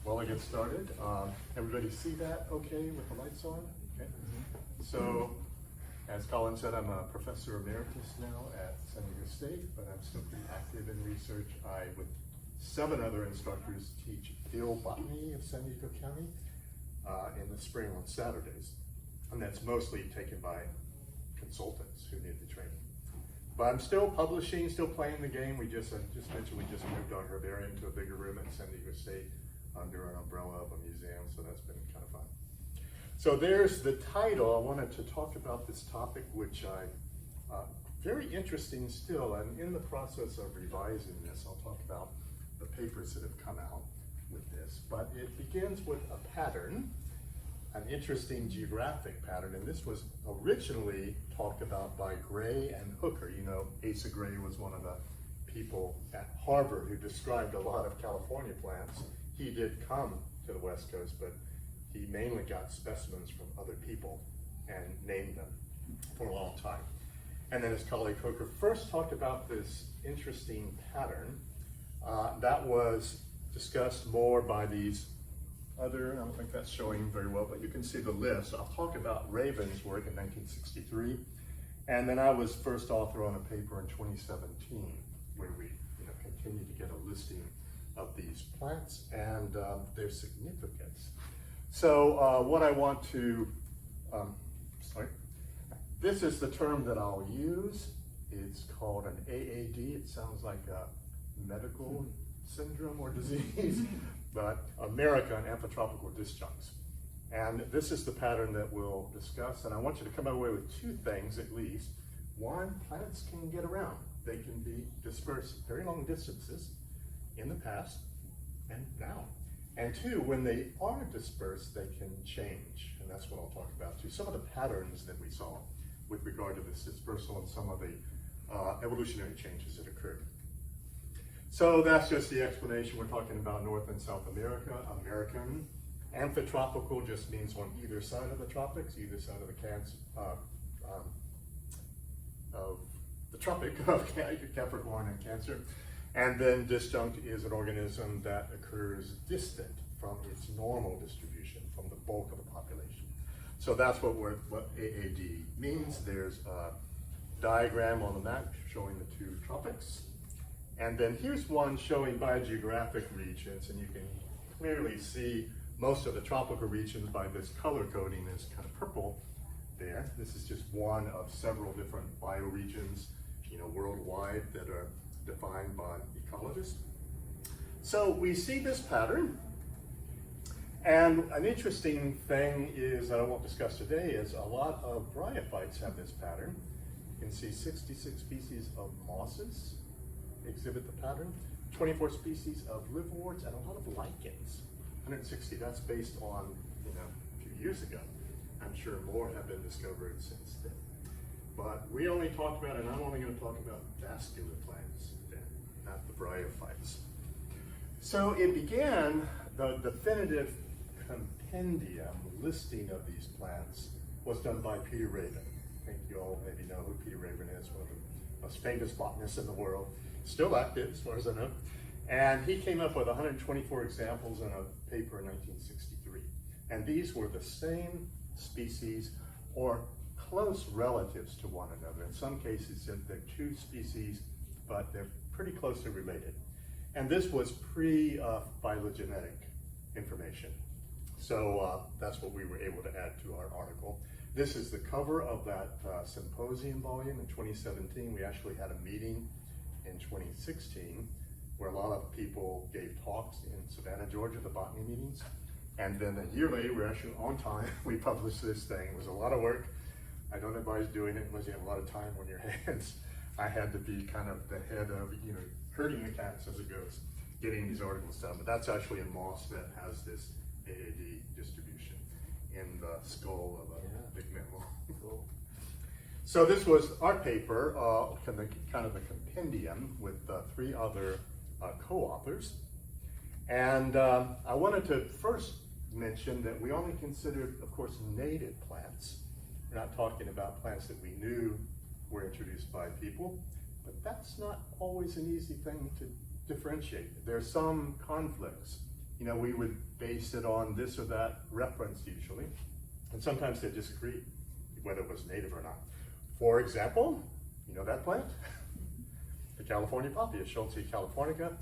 Well, I get started. Everybody see that okay with the lights on? Okay. So, as Colin said, I'm a professor emeritus now at San Diego State, but I'm still pretty active in research. I, with 7 other instructors, teach field botany of San Diego County in the spring on Saturdays. And that's mostly taken by consultants who need the training. But I'm still publishing, still playing the game. I just mentioned we just moved our herbarium to a bigger room at San Diego State under an umbrella of a museum, so that's been kind of fun. So there's the title. I wanted to talk about this topic, which very interesting still. I'm in the process of revising this. I'll talk about the papers that have come out with this, but it begins with a pattern, an interesting geographic pattern, and this was originally talked about by Gray and Hooker. You know, Asa Gray was one of the people at Harvard who described a lot of California plants. He did come to the West Coast, but he mainly got specimens from other people and named them for a long time. And then his colleague Hooker first talked about this interesting pattern that was discussed more by these other, I don't think that's showing very well, but you can see the list. I'll talk about Raven's work in 1963, and then I was first author on a paper in 2017 where we continue to get a listing of these plants and their significance. So what I want to, this is the term that I'll use. It's called an AAD. It sounds like a medical syndrome or disease, but American amphitropical disjuncts. And this is the pattern that we'll discuss, and I want you to come away with 2 things at least. One, plants can get around. They can be dispersed very long distances in the past and now. And 2, when they are dispersed, they can change, and that's what I'll talk about too. Some of the patterns that we saw with regard to this dispersal and some of the evolutionary changes that occurred. So that's just the explanation. We're talking about North and South America. American amphitropical just means on either side of the tropics, either side of the tropic of Capricorn and Cancer. And then disjunct is an organism that occurs distant from its normal distribution, from the bulk of the population. So that's what AAD means. There's a diagram on the map showing the 2 tropics. And then here's one showing biogeographic regions, and you can clearly see most of the tropical regions by this color coding is kind of purple there. This is just one of several different bioregions, worldwide that are defined by ecologists. So we see this pattern, and an interesting thing is that I won't discuss today is a lot of bryophytes have this pattern. You can see 66 species of mosses exhibit the pattern, 24 species of liverworts, and a lot of lichens. 160, that's based on a few years ago. I'm sure more have been discovered since then. But we only talked about, and I'm only going to talk about vascular plants then, not the bryophytes. So it began, the definitive compendium listing of these plants was done by Peter Raven. I think you all maybe know who Peter Raven is, one of the most famous botanists in the world, still active as far as I know. And he came up with 124 examples in a paper in 1963. And these were the same species or close relatives to one another. In some cases, they're 2 species, but they're pretty closely related. And this was pre-phylogenetic information. So that's what we were able to add to our article. This is the cover of that symposium volume in 2017. We actually had a meeting in 2016 where a lot of people gave talks in Savannah, Georgia, the botany meetings. And then a year later, we're actually on time, we published this thing. It was a lot of work. I don't advise doing it unless you have a lot of time on your hands. I had to be kind of the head of, herding the cats as it goes, getting these articles done. But that's actually a moss that has this AAD distribution in the skull of a big mammal. Cool. So this was our paper, kind of a compendium with 3 other co-authors. And I wanted to first mention that we only considered, of course, native plants. We're not talking about plants that we knew were introduced by people, but that's not always an easy thing to differentiate. There are some conflicts we would base it on this or that reference usually, and sometimes they disagree whether it was native or not. For example, that plant? The California poppy, Schultz californica.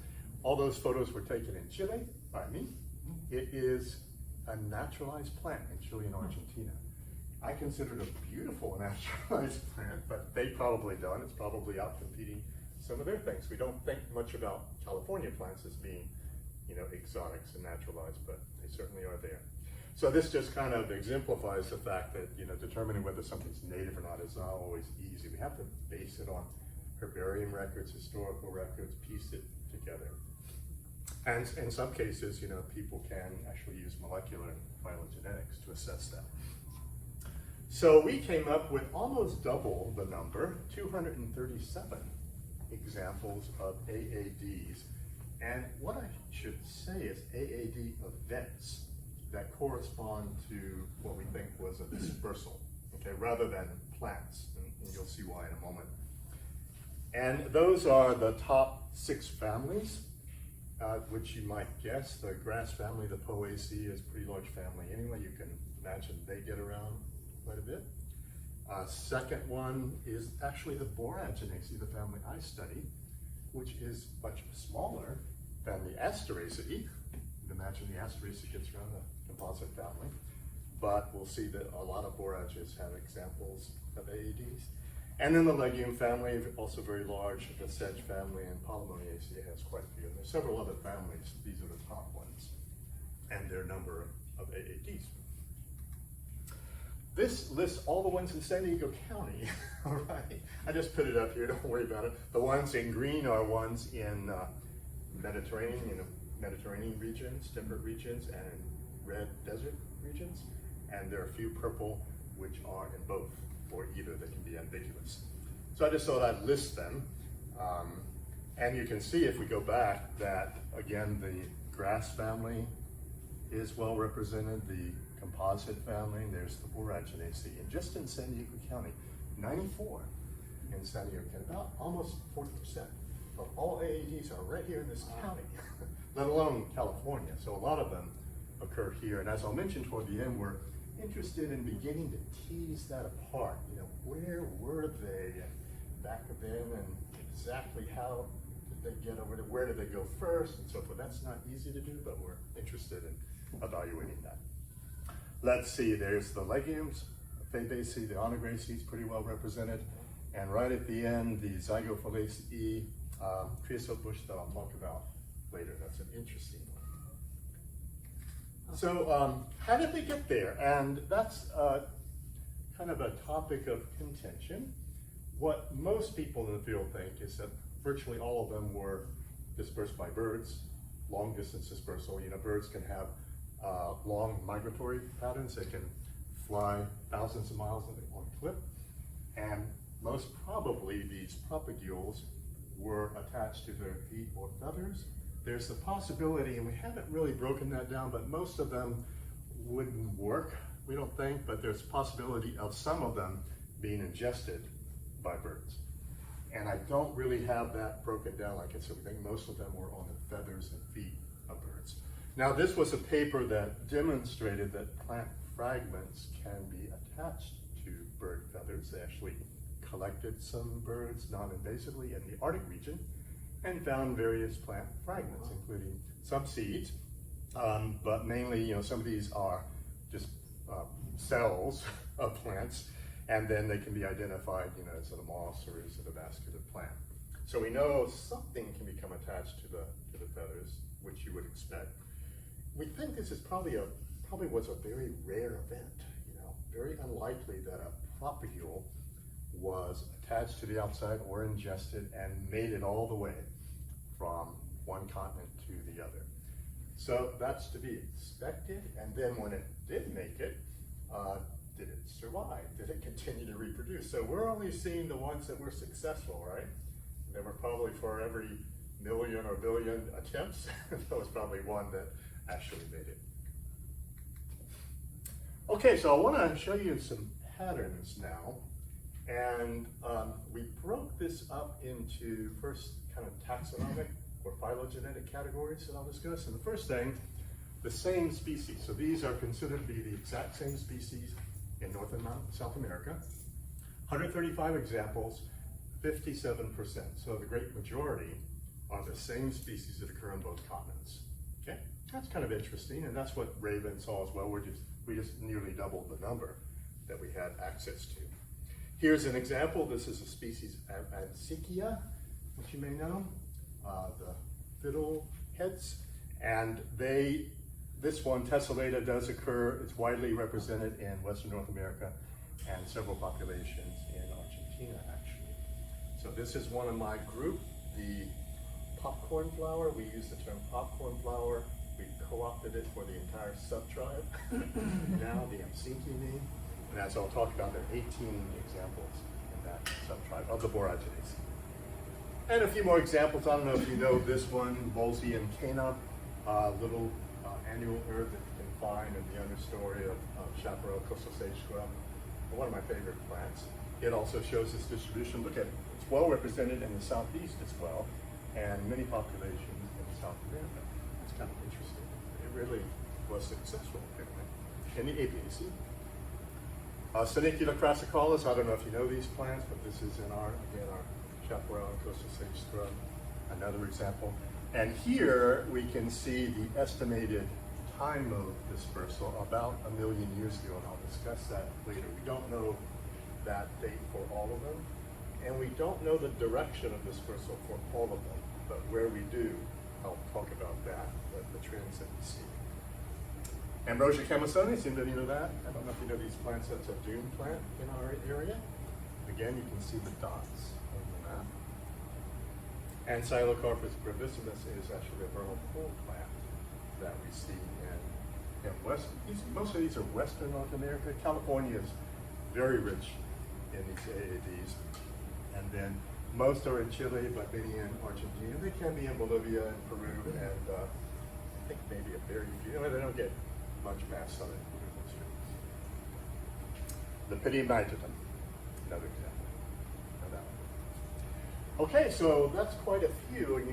All those photos were taken in Chile by me. It is a naturalized plant in Chile and Argentina. I consider it a beautiful naturalized plant, but they probably don't. It's probably out competing some of their things. We don't think much about California plants as being, exotics and naturalized, but they certainly are there. So this just kind of exemplifies the fact that, determining whether something's native or not is not always easy. We have to base it on herbarium records, historical records, piece it together. And in some cases, people can actually use molecular phylogenetics to assess that. So we came up with almost double the number, 237 examples of AADs. And what I should say is AAD events that correspond to what we think was a dispersal, okay, rather than plants, and you'll see why in a moment. And those are the top 6 families, which you might guess. The grass family, the Poaceae, is a pretty large family anyway. You can imagine they get around quite a bit. Second one is actually the Boraginaceae, the family I studied, which is much smaller than the Asteraceae. You can imagine the Asteraceae gets around the composite family. But we'll see that a lot of borages have examples of AADs. And then the legume family, also very large, the sedge family, and Polymonaceae has quite a few. And there's several other families. These are the top ones, and their number of AADs. This lists all the ones in San Diego County, all right? I just put it up here, don't worry about it. The ones in green are ones in Mediterranean regions, temperate regions, and in red desert regions. And there are a few purple, which are in both, or either. They can be ambiguous. So I just thought I'd list them. And you can see if we go back that, again, the grass family is well represented, the composite family, there's the Boraginaceae, and just in San Diego County, 94 in San Diego County, about almost 40% of all AADs are right here in this county, let alone California. So a lot of them occur here, and as I'll mention toward the end, we're interested in beginning to tease that apart. Where were they back then, and exactly how did they get over there? Where did they go first, and so forth. That's not easy to do, but we're interested in evaluating that. Let's see, there's the legumes, Fabaceae, the Onograceae is pretty well represented, and right at the end, the Zygophalaceae, creosote bush that I'll talk about later. That's an interesting one. So how did they get there? And that's kind of a topic of contention. What most people in the field think is that virtually all of them were dispersed by birds, long distance dispersal. Birds can have long migratory patterns. They can fly thousands of miles on a clip. And most probably these propagules were attached to their feet or feathers. There's the possibility, and we haven't really broken that down, but most of them wouldn't work, we don't think, but there's a possibility of some of them being ingested by birds. And I don't really have that broken down. Like I said, we think most of them were on the feathers and feet of birds. Now, this was a paper that demonstrated that plant fragments can be attached to bird feathers. They actually collected some birds non-invasively in the Arctic region and found various plant fragments, including some seeds, but mainly, some of these are just cells of plants, and then they can be identified, is it a moss or is it a vascular plant? So we know something can become attached to the feathers, which you would expect. We think this is probably was a very rare event, very unlikely that a propagule was attached to the outside or ingested and made it all the way from one continent to the other. So that's to be expected. And then when it did make it, did it survive? Did it continue to reproduce? So we're only seeing the ones that were successful, right? There were probably for every million or billion attempts, there was probably one that actually made it. Okay, so I want to show you some patterns now. And we broke this up into first kind of taxonomic or phylogenetic categories that I'll discuss. And the first thing the same species. So these are considered to be the exact same species in North and South America. 135 examples, 57%. So the great majority are the same species that occur on both continents. Okay, that's kind of interesting, and that's what Raven saw as well. We just nearly doubled the number that we had access to. Here's an example. This is a species of Adsikia, which you may know, the fiddleheads, and this one, tessellata, does occur. It's widely represented in Western North America and several populations in Argentina, actually. So this is one of my group, the popcorn flower. We use the term popcorn flower. We co-opted it for the entire sub-tribe. Now the Amsinkiini, and as I'll talk about, there are 18 examples in that sub-tribe of the Boragines. And a few more examples. I don't know if you know this one, Bolsey and Cana, little annual herb that you can find in the understory of chaparral coastal sage scrub. One of my favorite plants. It also shows its distribution. Look at it. It's well represented in the southeast as well, and many populations in South America. That's kind of interesting. It really was successful in the APAC. Senicula crassicalis, I don't know if you know these plants, but this is in our chaparral and coastal sage scrub, another example. And here we can see the estimated time of dispersal about 1 million years ago, and I'll discuss that later. We don't know that date for all of them, and we don't know the direction of dispersal for all of them, but where we do, I'll talk about that, the trends that we see. Ambrosia camisoni, anybody know that? I don't know if you know these plants. That's a dune plant in our area. Again, you can see the dots on the map. And Xylocarpus brevissimus is actually a vernal pool plant that we see in West. Most of these are Western North America. California is very rich in these AAVs. And then most are in Chile, but many in Argentina. They can be in Bolivia and Peru, and I think maybe a very few. They don't get much past southern Peru. The Pidiamygetum, another example of that one. Okay, so that's quite a few, and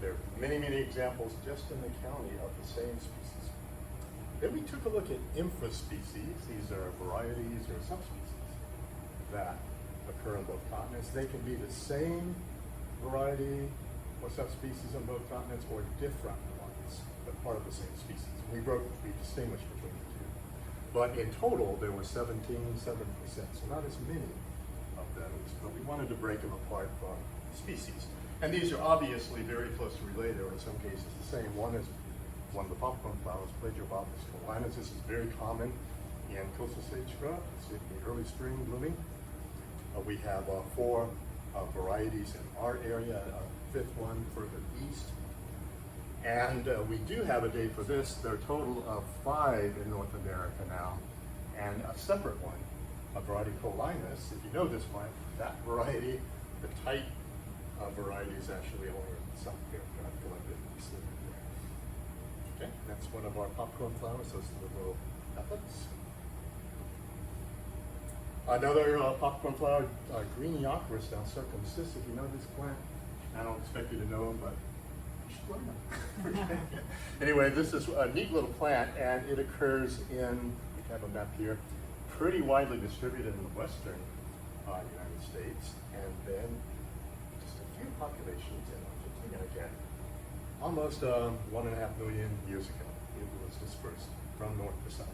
there are many, many examples just in the county of the same species. Then we took a look at infraspecies. These are varieties or subspecies that occur on both continents. They can be the same variety or subspecies on both continents or different ones, but part of the same species. We distinguished between the two. But in total, there were 7%, so not as many of those, but we wanted to break them apart from species. And these are obviously very closely related, or in some cases the same. One is one of the popcorn flowers, Plagiobopus colinus. This is very common in coastal sage scrub. It's in the early spring blooming. We have 4 varieties in our area, a 5th one further east. And we do have a date for this. There are a total of 5 in North America now, and a separate one, a variety colinus. If you know this one, that variety, the type variety is actually only in South America. I've collected this there. Okay, that's one of our popcorn flowers. Those are the little efforts. Another popcorn flower, Greeniochorus, now circumcised. If you know this plant, I don't expect you to know them, but you should learn them. Anyway, this is a neat little plant, and it occurs in, we have a map here, pretty widely distributed in the western United States, and then just a few populations in Argentina again. Almost 1.5 million years ago, it was dispersed from north to south.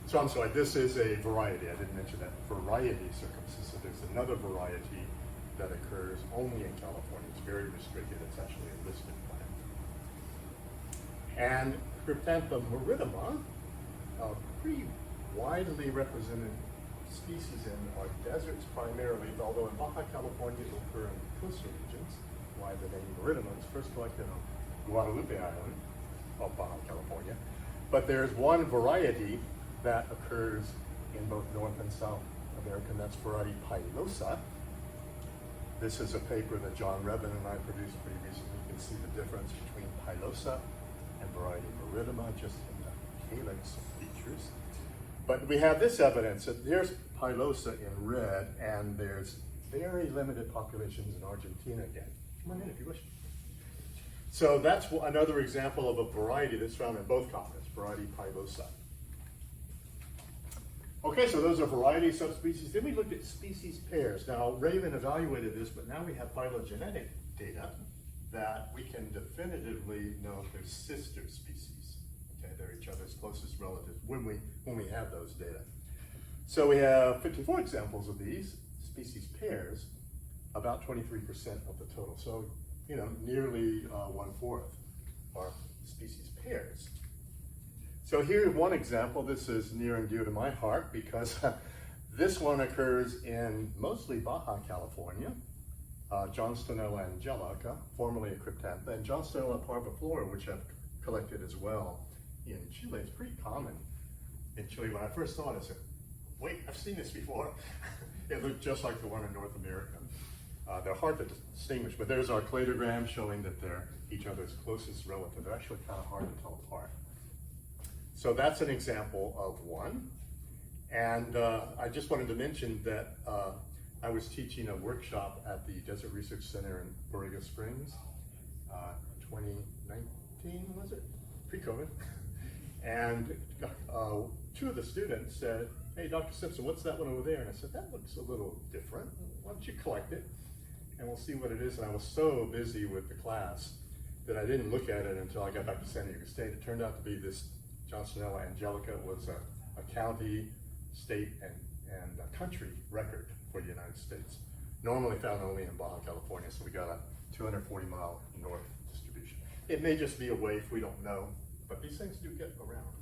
So I'm sorry, this is a variety. I didn't mention that. Variety circumcised. So there's another variety that occurs only in California. It's very restricted. It's actually a listed plant. And Cryptanthum meridima, a pretty widely represented species in our deserts primarily, although in Baja California it will occur in coastal regions. Why the name meridima is first collected on Guadalupe Island of Baja California. But there's one variety that occurs in both North and South America, and that's variety pilosa. This is a paper that John Revin and I produced pretty recently. You can see the difference between pilosa and variety meridima just in the calyx features. But we have this evidence that there's pilosa in red, and there's very limited populations in Argentina again. Come on in if you wish. So that's another example of a variety that's found in both continents, variety pilosa. Okay, so those are variety subspecies. Then we looked at species pairs. Now, Raven evaluated this, but now we have phylogenetic data that we can definitively know if they're sister species. Okay, they're each other's closest relatives when we have those data. So we have 54 examples of these species pairs, about 23% of the total. So, you know, nearly 1/4 are species pairs. So here's one example. This is near and dear to my heart because this one occurs in mostly Baja California, Johnstonella angelica, formerly a cryptantha, and Johnstonella parviflora, which I've collected as well in Chile. It's pretty common in Chile. When I first saw it, I said, wait, I've seen this before. It looked just like the one in North America. They're hard to distinguish, but there's our cladogram showing that they're each other's closest relative. They're actually kind of hard to tell apart. So that's an example of one. And I just wanted to mention that I was teaching a workshop at the Desert Research Center in Borrego Springs, 2019, was it? Pre-COVID. And two of the students said, hey, Dr. Simpson, what's that one over there? And I said, that looks a little different. Why don't you collect it? And we'll see what it is. And I was so busy with the class that I didn't look at it until I got back to San Diego State. It turned out to be this Johnstonella angelica. It was a county, state, and a country record for the United States. Normally found only in Baja California, so we got a 240-mile north distribution. It may just be a waif, we don't know, but these things do get around.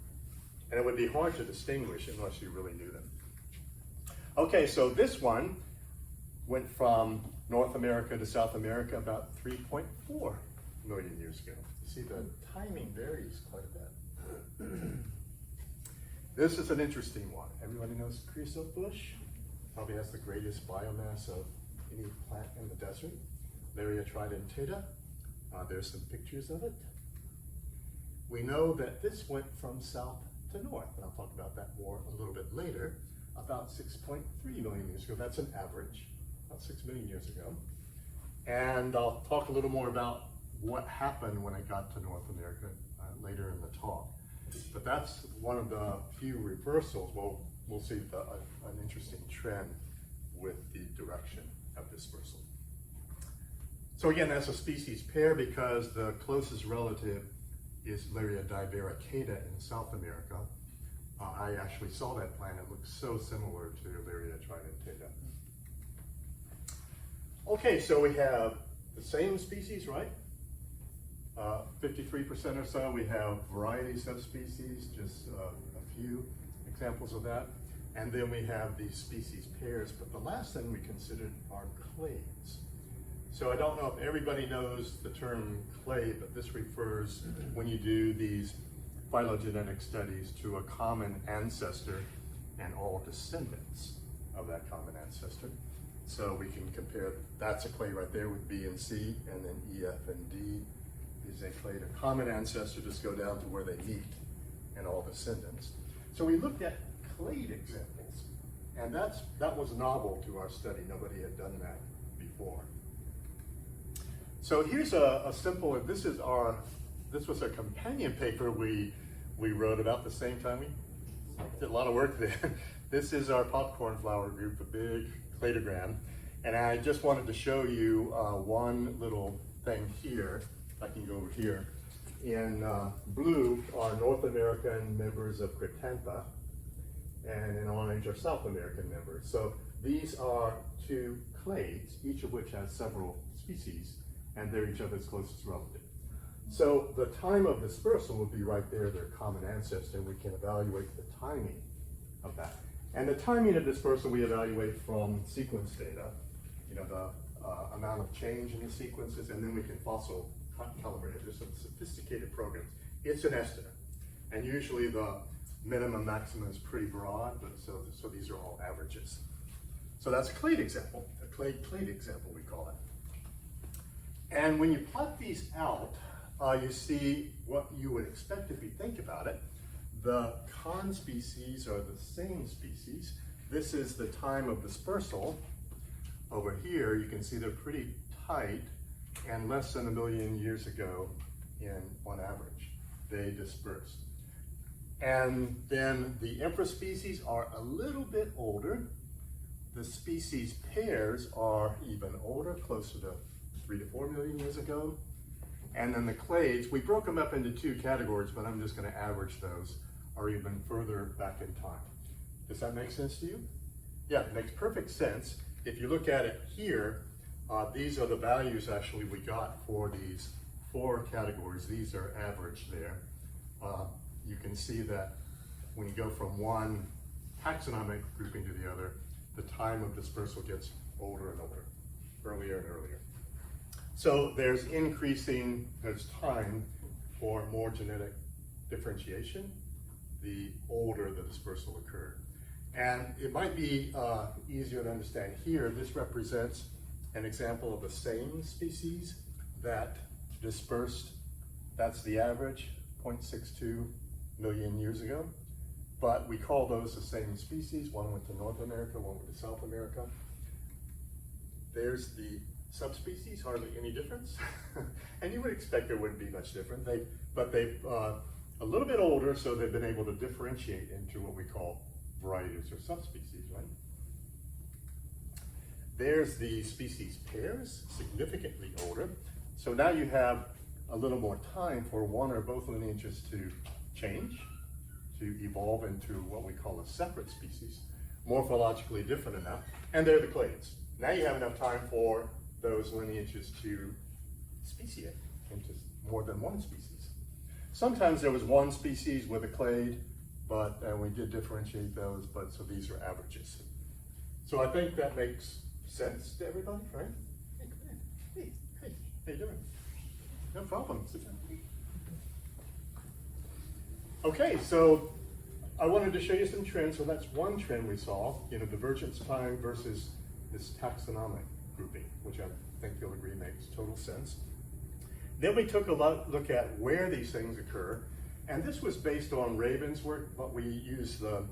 And it would be hard to distinguish unless you really knew them. Okay, so this one went from North America to South America about 3.4 million years ago. You see the timing varies quite a bit. This is an interesting one. Everybody knows creosote bush. Probably has the greatest biomass of any plant in the desert. Laria tridentata. There's some pictures of it. We know that this went from south to north, and I'll talk about that more a little bit later, about 6.3 million years ago. That's an average, about 6 million years ago. And I'll talk a little more about what happened when it got to North America later in the talk. But that's one of the few reversals. We'll see an interesting trend with the direction of dispersal. So again, that's a species pair because the closest relative is Laria divericata in South America. I actually saw that plant. It looks so similar to Laria tridentata. Okay, so we have the same species, right? 53% or so. We have variety subspecies, just a few examples of that. And then we have these species pairs. But the last thing we considered are clades. So I don't know if everybody knows the term clade, but this refers, when you do these phylogenetic studies, to a common ancestor and all descendants of that common ancestor. So we can compare, that's a clade right there with B and C, and then E, F, and D is a clade. A common ancestor, just go down to where they meet, and all descendants. So we looked at clade examples, and that was novel to our study. Nobody had done that before. So here's a simple, this was a companion paper we wrote about the same time. We did a lot of work there. This is our popcorn flower group, a big cladogram. And I just wanted to show you one little thing here. I can go over here. In blue are North American members of Cryptantha, and in orange are South American members. So these are two clades, each of which has several species, and they're each other's closest relative. So the time of dispersal would be right there, their common ancestor, and we can evaluate the timing of that. And the timing of dispersal we evaluate from sequence data, you know, the amount of change in the sequences, and then we can fossil calibrate it. There's some sophisticated programs. It's an estimate, and usually the minimum maximum is pretty broad, but so these are all averages. So that's a clade example, a clade example we call it. And when you plot these out, you see what you would expect if you think about it. The con species are the same species. This is the time of dispersal. Over here, you can see they're pretty tight. and less than 1 million years ago on average, they dispersed. And then the emperor species are a little bit older. The species pairs are even older, closer to 3 to 4 million years ago. And then the clades, we broke them up into 2 categories, but I'm just going to average those, are even further back in time. Does that make sense to you? Yeah, it makes perfect sense. If you look at it here, these are the values actually we got for these 4 categories. These are averaged there. You can see that when you go from one taxonomic grouping to the other, the time of dispersal gets older and older, earlier and earlier. So there's time for more genetic differentiation, the older the dispersal occurred. And it might be easier to understand here. This represents an example of the same species that dispersed. That's the average, 0.62 million years ago. But we call those the same species. One went to North America, one went to South America. There's the subspecies, hardly any difference. And you would expect there wouldn't be much different. But they've a little bit older, so they've been able to differentiate into what we call varieties or subspecies, right? There's the species pairs, significantly older. So now you have a little more time for one or both lineages to change, to evolve into what we call a separate species, morphologically different enough, and they're the clades. Now you have enough time for those lineages to speciate into more than one species. Sometimes there was one species with a clade, but we did differentiate those, but so these are averages. So I think that makes sense to everybody, right? Hey, how you doing? No problem, sit down. Okay, so I wanted to show you some trends. So that's one trend we saw, divergence time versus this taxonomic grouping, which I think you'll agree makes total sense. Then we took a look at where these things occur, and this was based on Raven's work, but we used the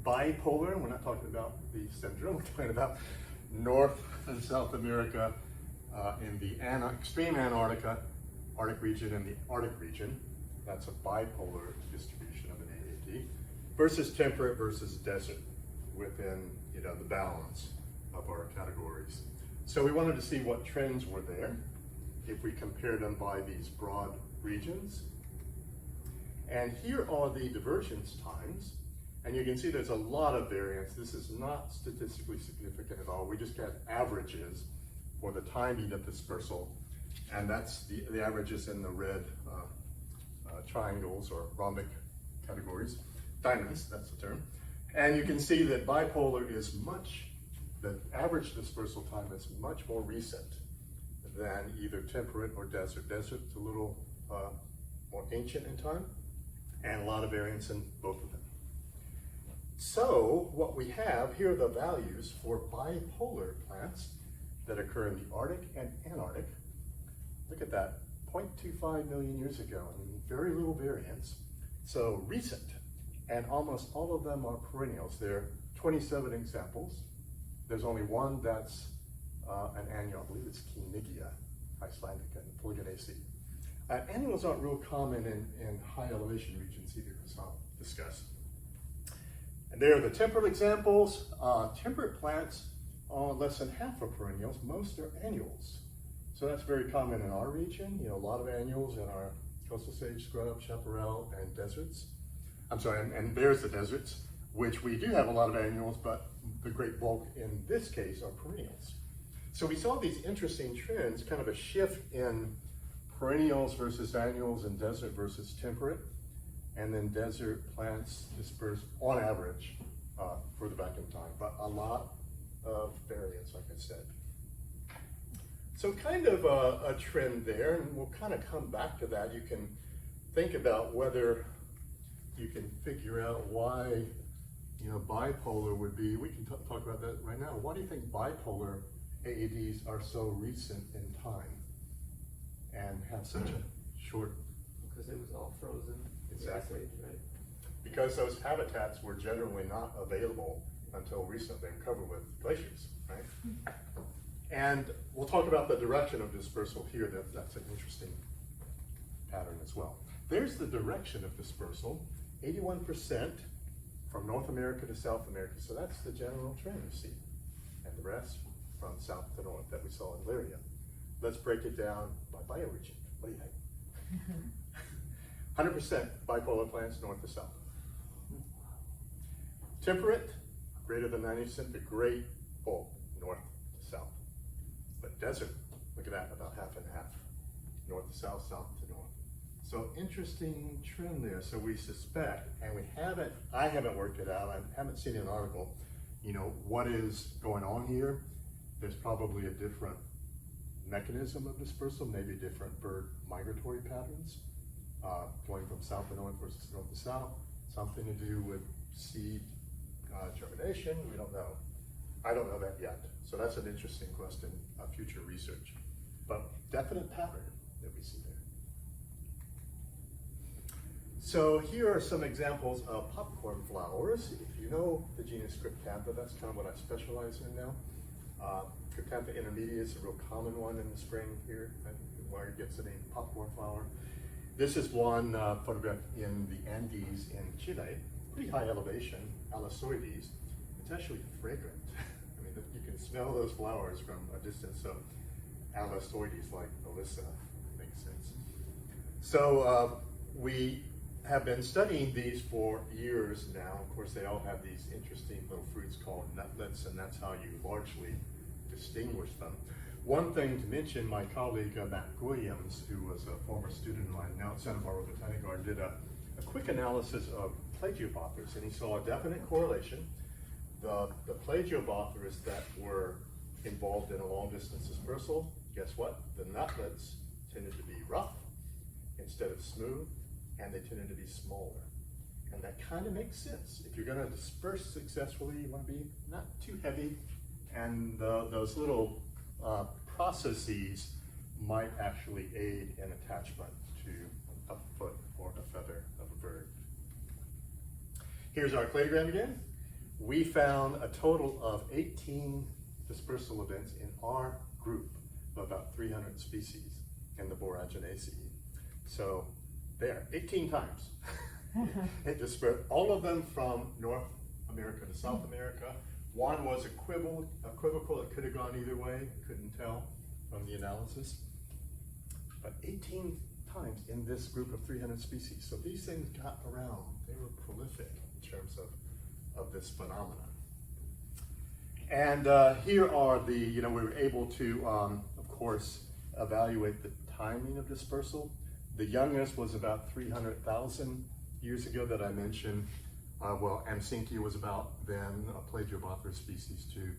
bipolar. We're not talking about the syndrome, we're talking about North and South America in the extreme Arctic region and the Arctic region. That's a bipolar distribution of an AAD, versus temperate versus desert within the balance of our categories. So we wanted to see what trends were there if we compared them by these broad regions. And here are the divergence times. And you can see there's a lot of variance. This is not statistically significant at all. We just got averages for the timing of dispersal. And that's the averages in the red triangles or rhombic categories. Diamonds, that's the term. And you can see that bipolar is the average dispersal time is much more recent than either temperate or desert. Desert's a little more ancient in time, and a lot of variance in both of them. So what we have, here are the values for bipolar plants that occur in the Arctic and Antarctic. Look at that, 0.25 million years ago, very little variance. So recent, and almost all of them are perennials. There are 27 examples. There's only one that's an annual, I believe it's Kinigia Icelandica and Polygonaceae. Annuals aren't real common in high elevation regions either, as I'll discuss. And there are the temperate examples. Temperate plants are less than half are perennials, most are annuals. So that's very common in our region, a lot of annuals in our coastal sage, scrub, chaparral, and deserts. I'm sorry, and there's the deserts, which we do have a lot of annuals, but the great bulk in this case are perennials. So we saw these interesting trends, kind of a shift in perennials versus annuals and desert versus temperate, and then desert plants disperse on average further back in time, but a lot of variance, like I said. So kind of a trend there, and we'll kind of come back to that. You can think about whether you can figure out why bipolar would be, we can talk about that right now. Why do you think bipolar AADs are so recent in time and have such a short? Because it was all frozen. Exactly. Right? Because those habitats were generally not available until recently and covered with glaciers, right? And we'll talk about the direction of dispersal here. That's an interesting pattern as well. There's the direction of dispersal, 81% from North America to South America. So that's the general trend you see. And the rest from south to north that we saw in Lyria. Let's break it down by bioregion. What do you think? 100% bipolar plants north to south. Temperate, greater than 90%, the great bulk, north to south. But desert, look at that, about half and half. North to south, south to north. So interesting trend there. So we suspect, and I haven't worked it out, I haven't seen an article, what is going on here. There's probably a different mechanism of dispersal, maybe different bird migratory patterns, going from south to north versus north to south. Something to do with seed germination, we don't know. I don't know that yet. So that's an interesting question of future research. But definite pattern that we see there. So here are some examples of popcorn flowers. If you know the genus Cryptantha, that's kind of what I specialize in now. Cryptantha intermedia is a real common one in the spring here, where it gets the name popcorn flower. This is one photographed in the Andes in Chile, pretty high elevation, Alosoides. It's actually fragrant. I mean, you can smell those flowers from a distance, so Alosoides, like Melissa, makes sense. So we have been studying these for years now. Of course, they all have these interesting little fruits called nutlets, and that's how you largely distinguish them. One thing to mention, my colleague Matt Williams, who was a former student of mine now at Santa Barbara Botanic Garden, did a quick analysis of plagiobothras, and he saw a definite correlation. The plagiobothras that were involved in a long distance dispersal, guess what? The nutlets tended to be rough instead of smooth, and they tended to be smaller. And that kind of makes sense. If you're going to disperse successfully, you want to be not too heavy, and those little processes might actually aid in attachment to a foot or a feather of a bird. Here's our cladogram again. We found a total of 18 dispersal events in our group of about 300 species in the Boraginaceae. So there, 18 times. It dispersed, all of them from North America to South America. One was equivocal, it could have gone either way, couldn't tell from the analysis. But 18 times in this group of 300 species. So these things got around, they were prolific in terms of this phenomenon. And here are we were able to, of course, evaluate the timing of dispersal. The youngest was about 300,000 years ago that I mentioned. Amsinkia was about then a Plagiobothra species too.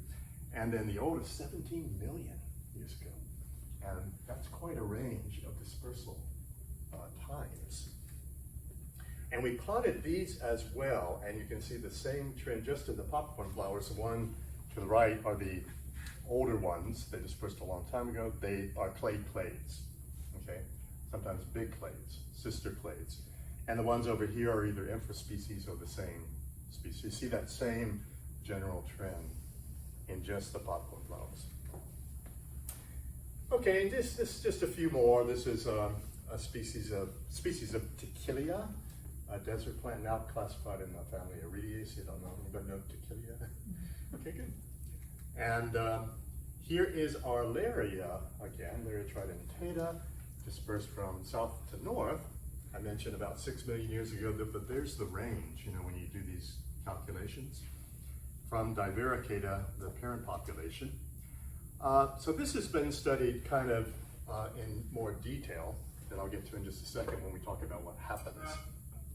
And then the oldest, 17 million years ago. And that's quite a range of dispersal times. And we plotted these as well, and you can see the same trend just in the popcorn flowers. The one to the right are the older ones. They dispersed a long time ago. They are clade clades, okay? Sometimes big clades, sister clades. And the ones over here are either infraspecies or the same species. You see that same general trend in just the popcorn flowers. Okay, and this just a few more. This is a species of Techilia, a desert plant now classified in the family Iridiaceae. I don't know, anybody know Techilia? Okay, good. And here is our Lyria again, Lyria tridentata, dispersed from south to north. I mentioned about 6 million years ago, but there's the range, when you do these calculations. From Divericata, the parent population. So this has been studied kind of in more detail that I'll get to in just a second when we talk about what happens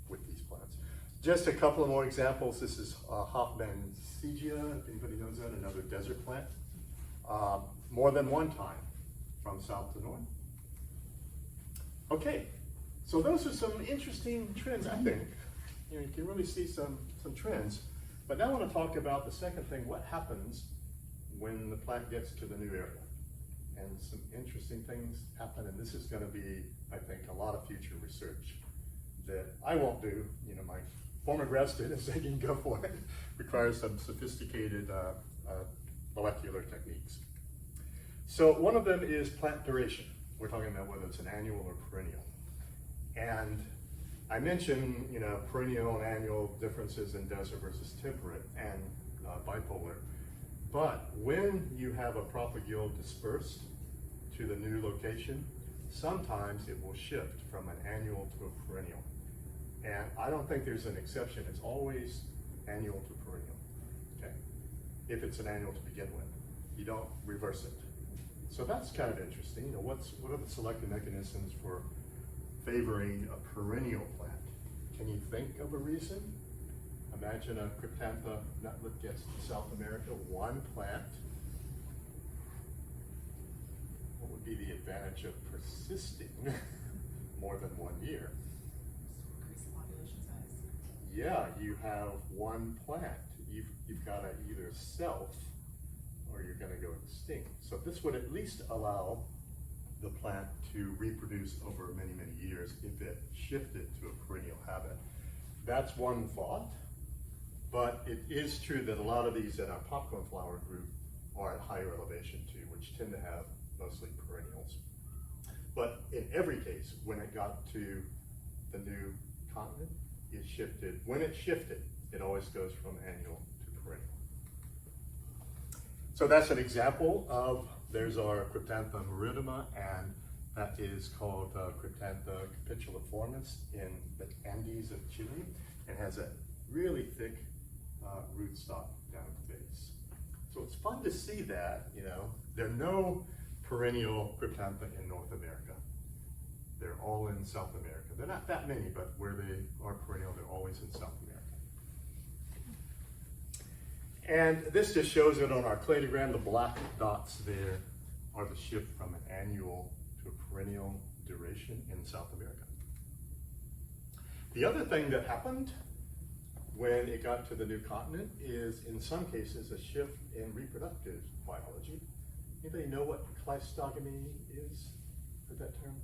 with these plants. Just a couple of more examples. This is Hoffmannseggia, if anybody knows that, another desert plant. More than one time from south to north. Okay, so those are some interesting trends, I think. You can really see some trends. But now I want to talk about the second thing, what happens when the plant gets to the new area. And some interesting things happen, and this is going to be, I think, a lot of future research that I won't do. My former grad students, they can go for it. Requires some sophisticated molecular techniques. So one of them is plant duration. We're talking about whether it's an annual or perennial. And I mentioned, perennial and annual differences in desert versus temperate and bipolar. But when you have a propagule dispersed to the new location, sometimes it will shift from an annual to a perennial. And I don't think there's an exception. It's always annual to perennial, okay? If it's an annual to begin with, you don't reverse it. So that's kind of interesting. What are the selective mechanisms for favoring a perennial plant? Can you think of a reason? Imagine a Cryptantha nutlet gets to South America, one plant. What would be the advantage of persisting more than 1 year? Increase the population size. Yeah, you have one plant. You've got to either self or you're going to go extinct. So this would at least allow the plant to reproduce over many, many years if it shifted to a perennial habit. That's one thought, but it is true that a lot of these in our popcorn flower group are at higher elevation too, which tend to have mostly perennials. But in every case, when it got to the new continent, it shifted. When it shifted, it always goes from annual to perennial. So that's an example of, there's our Cryptantha marittima, and that is called Cryptantha capituliformis in the Andes of Chile, and has a really thick rootstock down at the base. So it's fun to see that, there are no perennial Cryptantha in North America. They're all in South America. They're not that many, but where they are perennial, they're always in South America. And this just shows it on our cladogram. The black dots there are the shift from an annual to a perennial duration in South America. The other thing that happened when it got to the new continent is, in some cases, a shift in reproductive biology. Anybody know what cleistogamy is? Heard that term?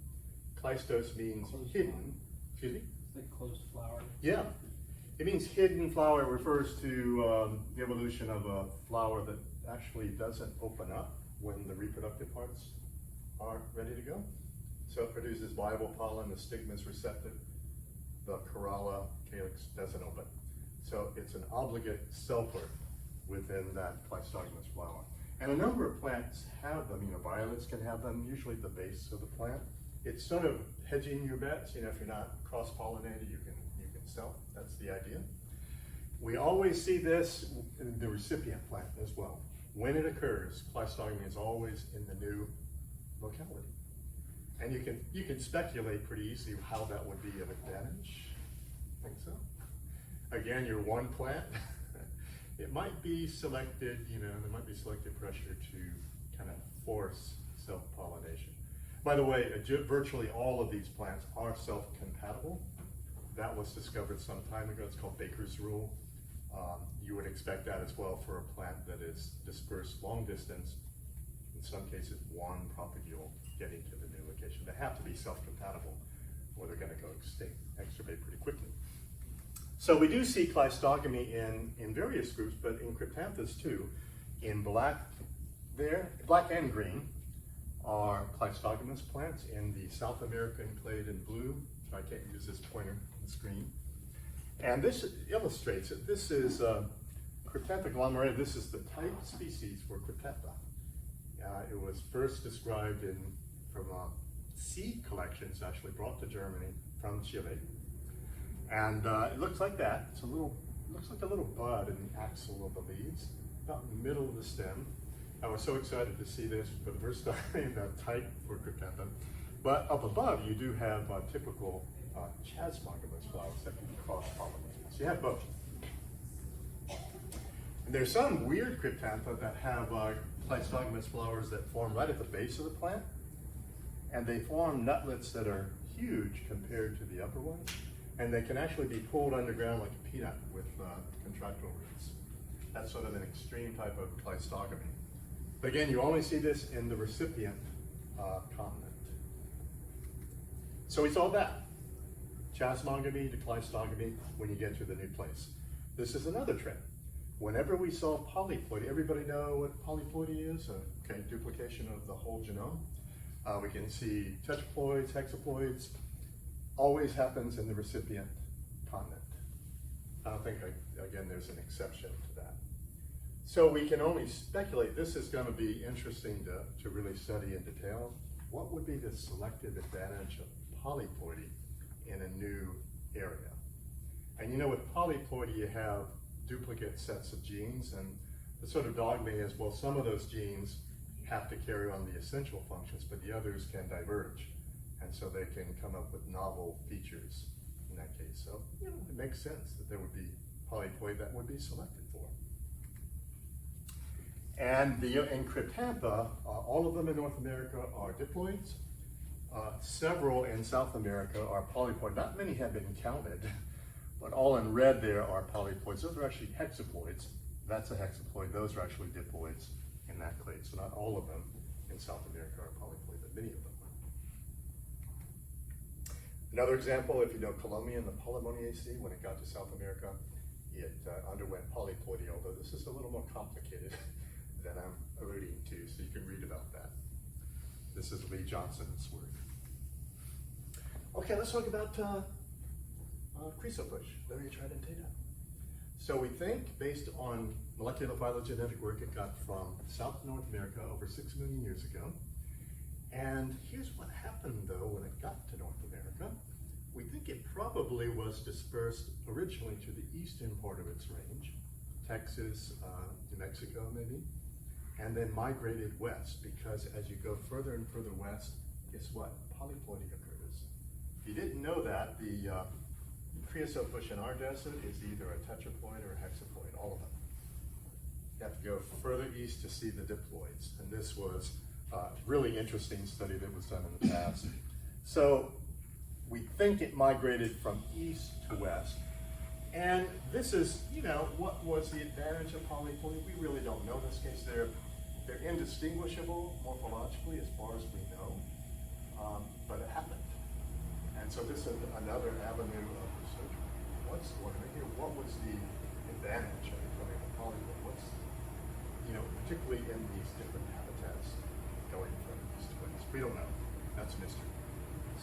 Kleistos means hidden. Excuse me? It's like closed flower. Yeah. It means hidden flower. It refers to the evolution of a flower that actually doesn't open up when the reproductive parts are ready to go. So it produces viable pollen, the stigma is receptive, the corolla, calyx doesn't open. So it's an obligate selfer within that cleistogamous flower. And a number of plants have them. Violets can have them, usually at the base of the plant. It's sort of hedging your bets. If you're not cross-pollinated, you can self. That's the idea. We always see this in the recipient plant as well. When it occurs, cleistogamy is always in the new locality. And you can speculate pretty easily how that would be of advantage. Think so? Again, your one plant, it might be selected, there might be selective pressure to kind of force self-pollination. By the way, virtually all of these plants are self-compatible. That was discovered some time ago. It's called Baker's rule. You would expect that as well for a plant that is dispersed long distance. In some cases, one propagule getting to the new location. They have to be self-compatible or they're going to go extinct, extravate pretty quickly. So we do see cleistogamy in various groups, but in Cryptanthas too. In black and green are cleistogamous plants. In the South American clade in blue, so I can't use this pointer on the screen. And this illustrates it. This is Cryptantha glomerata. This is the type species for Cryptantha. It was first described from seed collections, actually brought to Germany from Chile. And it looks like that. Looks like a little bud in the axil of the leaves, about in the middle of the stem. I was so excited to see this for the first time, that type for Cryptantha. But up above, you do have typical chasmogamous flowers that can be cross-pollinated. So you have both. And there's some weird Cryptantha that have cleistogamous flowers that form right at the base of the plant. And they form nutlets that are huge compared to the upper ones. And they can actually be pulled underground like a peanut with contractile roots. That's sort of an extreme type of cleistogamy. But again, you only see this in the recipient continent. So we saw that. Chasmogamy to cleistogamy when you get to the new place. This is another trend. whenever we saw polyploidy, everybody know what polyploidy is? Okay, duplication of the whole genome. We can see tetraploids, hexaploids, always happens in the recipient continent. I don't think, again, there's an exception to that. So we can only speculate. This is going to be interesting to really study in detail. What would be the selective advantage of polyploidy in a new area? And you know, with polyploidy, you have duplicate sets of genes, and the sort of dogma is, well, some of those genes have to carry on the essential functions, but the others can diverge. And so they can come up with novel features in that case. So, you know, it makes sense that there would be polyploid that would be selected for. And in Cryptantha, all of them in North America are diploids. Several in South America are polyploid. Not many have been counted, but all in red there are polyploids. Those are actually hexaploids. That's a hexaploid. Those are actually diploids in that clade. So not all of them in South America are polyploid, but many of them are. Another example, if you know Colombian, the Polemoniaceae, when it got to South America, it underwent polyploidy, although this is a little more complicated than I'm alluding to, so you can read about that. This is Lee Johnson's work. Okay, let's talk about chrysobush, Lariotridentata. So we think, based on molecular phylogenetic work it got from South North America over 6 million years ago. And here's what happened, though, when it got to North America. We think it probably was dispersed originally to the eastern part of its range, Texas, New Mexico maybe, and then migrated west, because as you go further and further west, guess what? Polyploidy occurs. If you didn't know that, the creosote bush in our desert is either a tetraploid or a hexaploid, all of them. You have to go further east to see the diploids, and this was a really interesting study that was done in the past. So we think it migrated from east to west, and this is, you know, what was the advantage of polyploidy? We really don't know in this case. They're indistinguishable morphologically as far as we know, but it happened. And so this is another avenue of research. What's going on here? What was the advantage of becoming a polyploid? What's, you know, particularly in these different habitats going from east to west? We don't know. That's a mystery.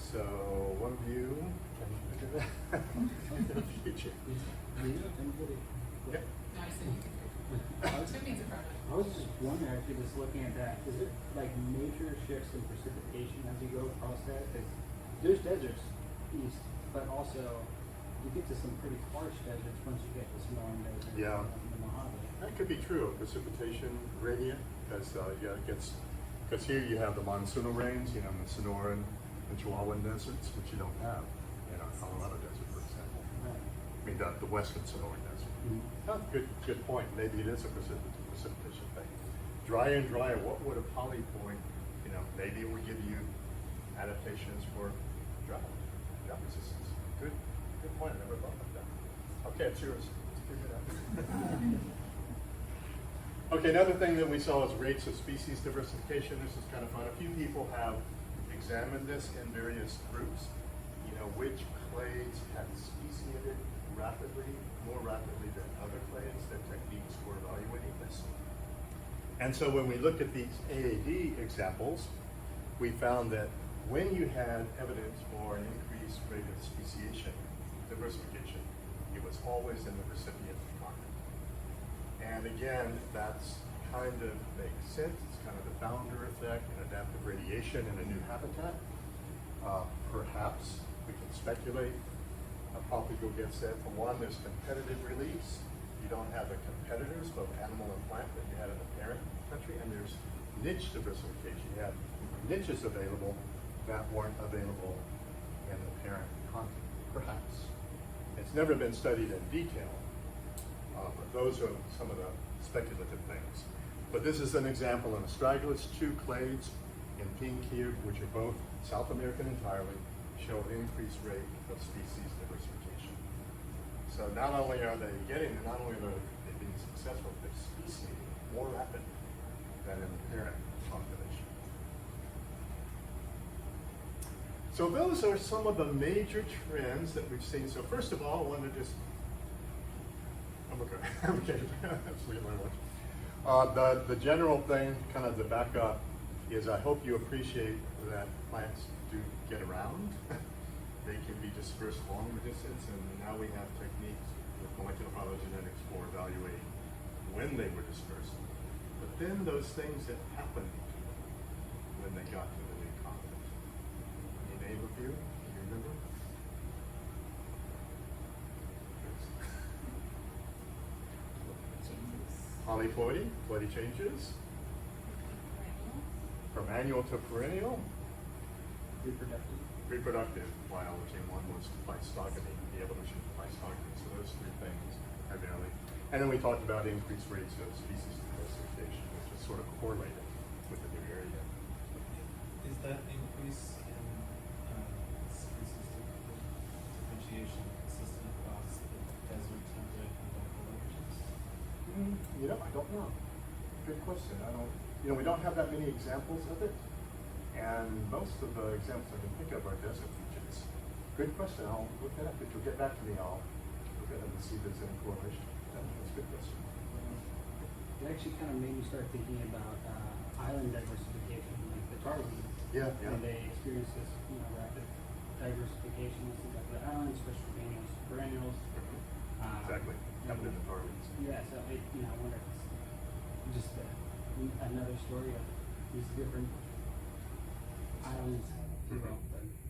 So one of you can look at that in the future. Yep. No, I said you could. Two means a problem. I was just wondering, actually, just looking at that, is it like major shifts in precipitation as you go across that? 'Cause there's deserts east, but also you get to some pretty harsh deserts once you get to Sonoran Desert. Yeah. And the Mojave. That could be true of precipitation gradient, because yeah, it gets, because here you have the monsoonal rains, you know, the Sonoran and Chihuahuan deserts, which you don't have in our Colorado desert, for example. Right. I mean, the western Sonoran desert. Mm-hmm. Oh, good point. Maybe it is a precipitation thing. Drier and drier, what would a polyploid, you know, maybe it would give you adaptations for drought resistance. Good point. I never thought about that. Okay, it's yours. Let's figure it out. Okay, another thing that we saw is rates of species diversification. This is kind of fun. A few people have examined this in various groups. You know, which clades had speciated rapidly, more rapidly than other clades, their techniques for evaluating this. And so when we looked at these AAD examples, we found that when you had evidence for an increased rate of speciation, diversification, it was always in the recipient continent. And again, that's kind of makes sense. It's kind of the founder effect and adaptive radiation in a new habitat. Perhaps we can speculate. Probably go get said, for one, there's competitive release. You don't have the competitors, both animal and plant, that you had in the parent country, and there's niche diversification. You have niches available that weren't available in the parent continent, perhaps. It's never been studied in detail, but those are some of the speculative things. But this is an example in astragalus, 2 clades in pink here, which are both South American entirely, show an increased rate of species diversification. So not only are they not only are they being successful, they're speciating more rapidly than in the parent population. So those are some of the major trends that we've seen. So first of all, I want to just, I'm Okay, absolutely learn much. The general thing, kind of the backup, is I hope you appreciate that plants do get around. They can be dispersed long distance, and now we have techniques with molecular phylogenetics for evaluating when they were dispersed. But then those things that happened to them when they got to the new continent. Any name a few? Do you remember? Changes. Polyploidy changes, Perennials. from annual to perennial. Reproductive. Biology, and one was pleistogamy, the evolution of pleistogamy. So those three things primarily. And then we talked about increased rates of species diversification, which is sort of correlated with the new area. Is that increase in species differentiation consistent across the desert, temperate, and tropical regions? I don't know. Good question. We don't have that many examples of it. And most of the examples I can think of are desert regions. Good question. I'll look that up. If you'll get back to me, I'll look at it and see if there's any correlation. That's a good question. It actually kind of made me start thinking about island diversification, like the tar weeds. Yeah. And they experience this, rapid diversification of the islands, especially from annuals to perennials. Exactly. Happened in the tar weeds. Yeah, so I wonder if it's just another story of these different islands. But,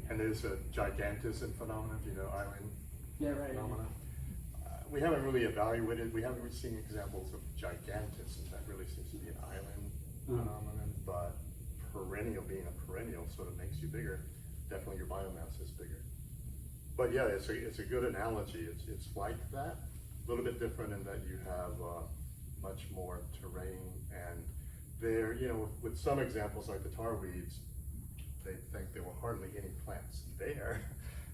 And there's a gigantism phenomenon, island yeah, right. phenomena. We haven't really evaluated, we haven't really seen examples of gigantism. That really seems to be an island phenomenon, but perennial, being a perennial sort of makes you bigger. Definitely your biomass is bigger. But yeah, it's a good analogy. It's like that, a little bit different in that you have much more terrain, and there, with some examples like the tar weeds, they think there were hardly any plants there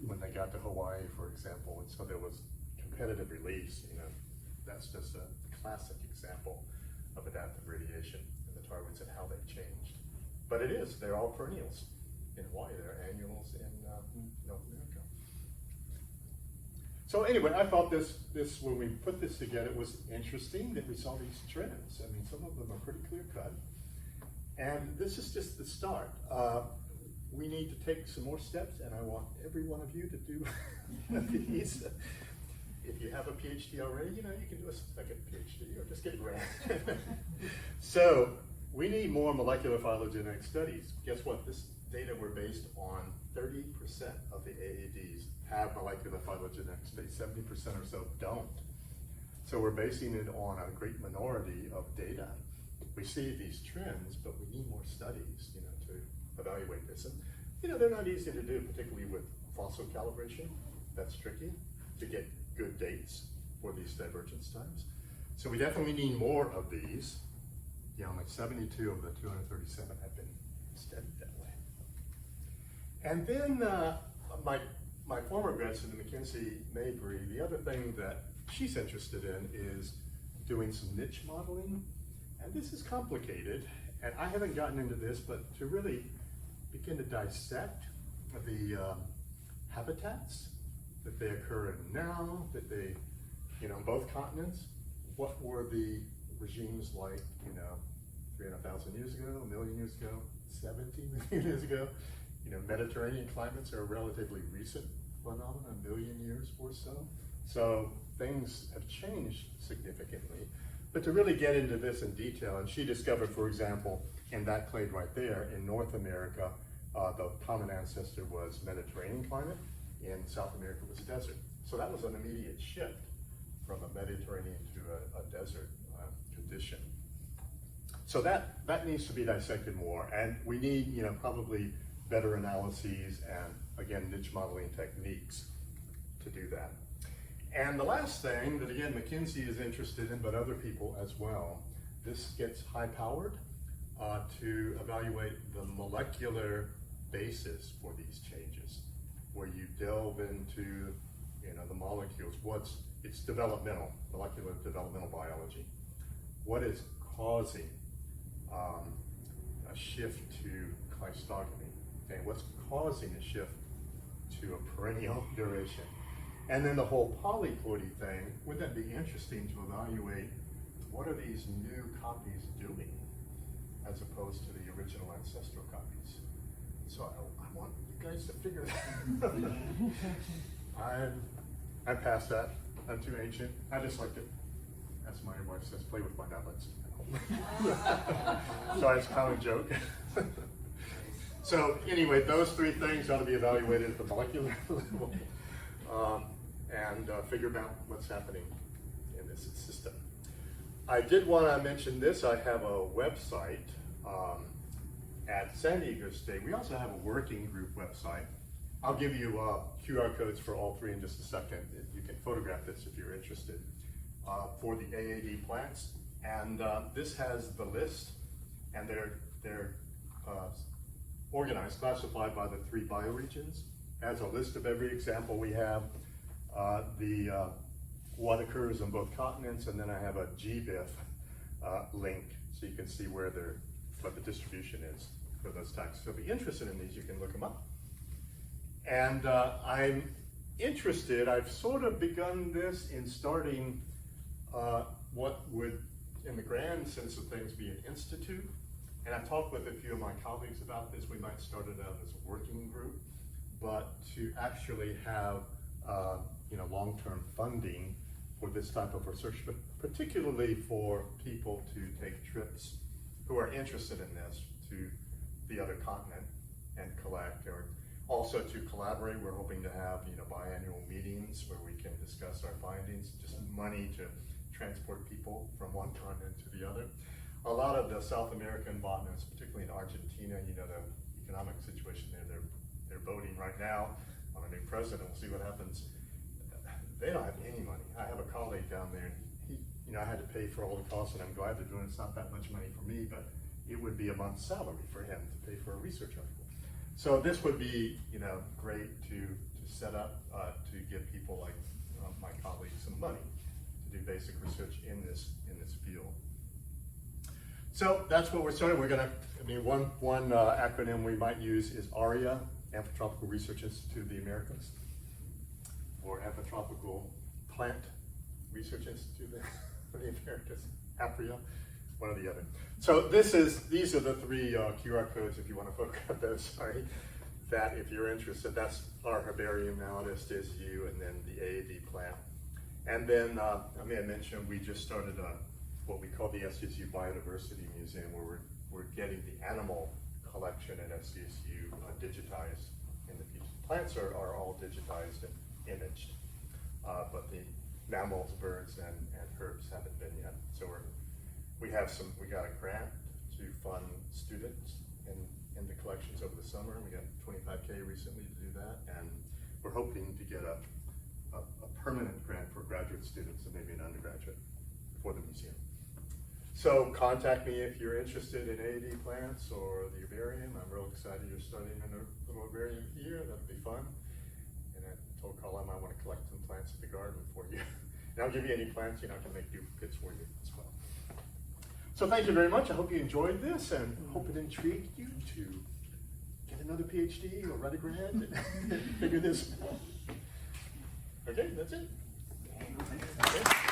when they got to Hawaii, for example, and so there was competitive release. That's just a classic example of adaptive radiation in the tar weeds and how they've changed. But they're all perennials in Hawaii. They're annuals in North America. So anyway, I thought this when we put this together, it was interesting that we saw these trends. I mean, some of them are pretty clear cut. And this is just the start. We need to take some more steps, and I want every one of you to do these. If you have a PhD already, you can do a second PhD or just get a grant. So we need more molecular phylogenetic studies. Guess what? This data were based on 30% of the AADs have molecular phylogenetic studies, 70% or so don't. So we're basing it on a great minority of data. We see these trends, but we need more studies, to evaluate this. And, they're not easy to do, particularly with fossil calibration. That's tricky to get good dates for these divergence times. So we definitely need more of these. Like 72 of the 237 have been studied that way. And then my former grad student, Mackenzie Mabry, the other thing that she's interested in is doing some niche modeling. And this is complicated, and I haven't gotten into this, but to really begin to dissect the habitats that they occur in now, that they, on both continents. What were the regimes like, 300,000 years ago, 1 million years ago, 70 million years ago? Mediterranean climates are a relatively recent phenomenon, 1 million years or so. So things have changed significantly. But to really get into this in detail, and she discovered, for example, in that clade right there, in North America, the common ancestor was Mediterranean climate. In South America was desert. So that was an immediate shift from a Mediterranean to a desert condition. So that needs to be dissected more, and we need, probably better analyses and, again, niche modeling techniques to do that. And the last thing that, again, Mackenzie is interested in, but other people as well, this gets high-powered to evaluate the molecular basis for these changes, where you delve into, the molecules. It's developmental, molecular developmental biology. What is causing a shift to pleistogamy? Okay, what's causing a shift to a perennial duration? And then the whole polyploidy thing, wouldn't that be interesting to evaluate what are these new copies doing as opposed to the original ancestral copies? So I want you guys to figure that out. I'm past that. I'm too ancient. I just like to, as my wife says, play with my nubbins. Sorry, it's kind of a joke. So anyway, those three things ought to be evaluated at the molecular level and figure out what's happening in this system. I did want to mention this. I have a website at San Diego State. We also have a working group website. I'll give you QR codes for all three in just a second. You can photograph this if you're interested for the AAD plants. And this has the list, and they're organized, classified by the 3 bioregions. Has a list of every example we have, what occurs on both continents, and then I have a GBIF link, so you can see what the distribution is for those tags. So if you're interested in these, you can look them up. And I'm interested, I've sort of begun this in starting what would, in the grand sense of things, be an institute. And I've talked with a few of my colleagues about this. We might start it out as a working group, but to actually have long-term funding for this type of research, but particularly for people to take trips who are interested in this to the other continent and collect, or also to collaborate. We're hoping to have biannual meetings where we can discuss our findings, just money to transport people from one continent to the other. A lot of the South American botanists, particularly in Argentina, the economic situation there, they're voting right now on a new president. We'll see what happens. They don't have any money. I have a colleague down there, and I had to pay for all the costs, and I'm glad they're doing it. It's not that much money for me, but it would be a month's salary for him to pay for a research article. So this would be, great to set up to give people like my colleagues some money to do basic research in this field. So that's what we're starting. We're gonna, one acronym we might use is ARIA, Anthropotropical Research Institute of the Americas, or Anthropotropical Plant Research Institute of the Americas, APRIA, one or the other. So these are the 3 QR codes if you want to photograph those, sorry. That if you're interested, that's our herbarium now, SDSU, and then the AAD plant. And then I may have mentioned we just started what we call the SDSU Biodiversity Museum, where we're getting the animal collection at SDSU digitized in the future. Plants are all digitized and imaged, but the mammals, birds, and herbs haven't been yet. So we got a grant to fund students in the collections over the summer. We got $25K recently to do that, and we're hoping to get a permanent grant for graduate students and maybe an undergraduate for the museum. So contact me if you're interested in AAD plants or the herbarium. I'm real excited you're starting a little herbarium here. That'll be fun. And I told Carl I might want to collect some plants at the garden for you. And I'll give you any plants, I can make duplicates for you as well. So thank you very much. I hope you enjoyed this and hope it intrigued you to get another PhD or write a grant and figure this out. Okay, that's it. Okay.